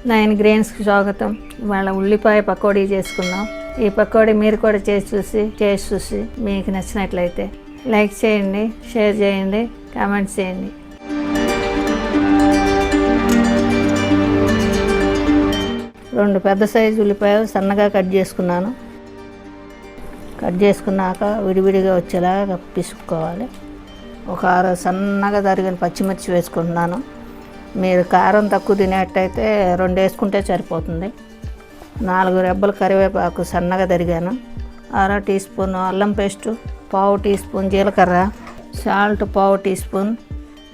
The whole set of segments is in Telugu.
9 గ్రెయిన్స్కి స్వాగతం. ఇవాళ ఉల్లిపాయ పకోడీ చేసుకుందాం. ఈ పకోడీ మీరు కూడా చేసి చూసి మీకు నచ్చినట్లయితే లైక్ చేయండి, షేర్ చేయండి, కామెంట్స్ చేయండి. రెండు పెద్ద సైజు ఉల్లిపాయలు సన్నగా కట్ చేసుకున్నాను. కట్ చేసుకున్నాక విడివిడిగా వచ్చేలాగా పిసుక్కోవాలి. ఒక 6 సన్నగా తరిగిన పచ్చిమిర్చి వేసుకుంటున్నాను. మీరు కారం తక్కువ తినేటైతే 2 వేసుకుంటే సరిపోతుంది. 4 రెబ్బలు కరివేపాకు సన్నగా తరిగాను. 1/2 టీ స్పూన్ అల్లం పేస్టు, 1/2 టీ స్పూన్ జీలకర్ర, salt 1/2 teaspoon,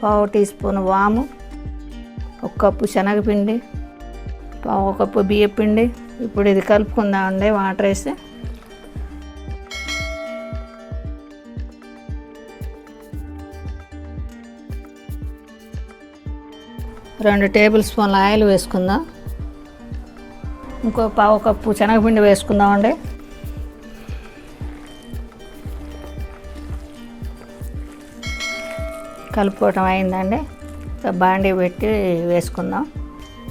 1/2 teaspoon వాము, 1 కప్పు శనగపిండి, 1/2 కప్పు బియ్యపిండి. ఇప్పుడు ఇది కలుపుకుందామండి వాటర్ వేసి. 2 టేబుల్ స్పూన్ల ఆయిల్ వేసుకుందాం. ఇంకో 1/2 కప్పు శనగపిండి వేసుకుందామండి. కలుపుకోవటం అయిందండి. బాండీ పెట్టి వేసుకుందాం.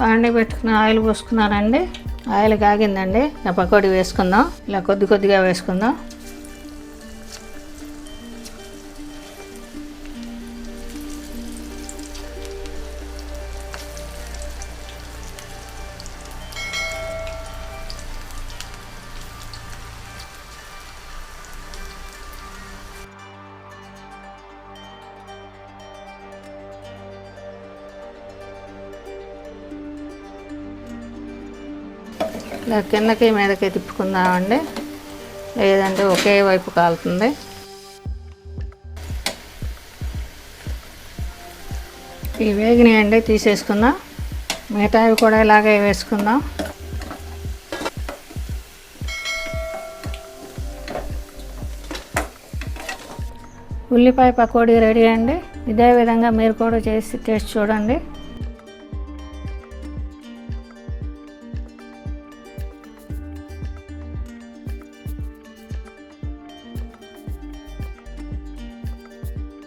బాండీ పెట్టుకుని ఆయిల్ పోసుకున్నానండి. ఆయిల్ కాగిందండి. పకోడీ వేసుకుందాం. ఇలా కొద్దిగా వేసుకుందాం. ఇలా కిందకి మీదకి తిప్పుకుందామండి, లేదంటే ఒకే వైపు కాలుతుంది. ఈ వేగినాయండి, తీసేసుకుందాం. మిగతావి కూడా ఇలాగే వేసుకుందాం. ఉల్లిపాయ పకోడీ రెడీ అండి. ఇదే విధంగా మీరు కూడా చేసి టేస్ట్ చూడండి.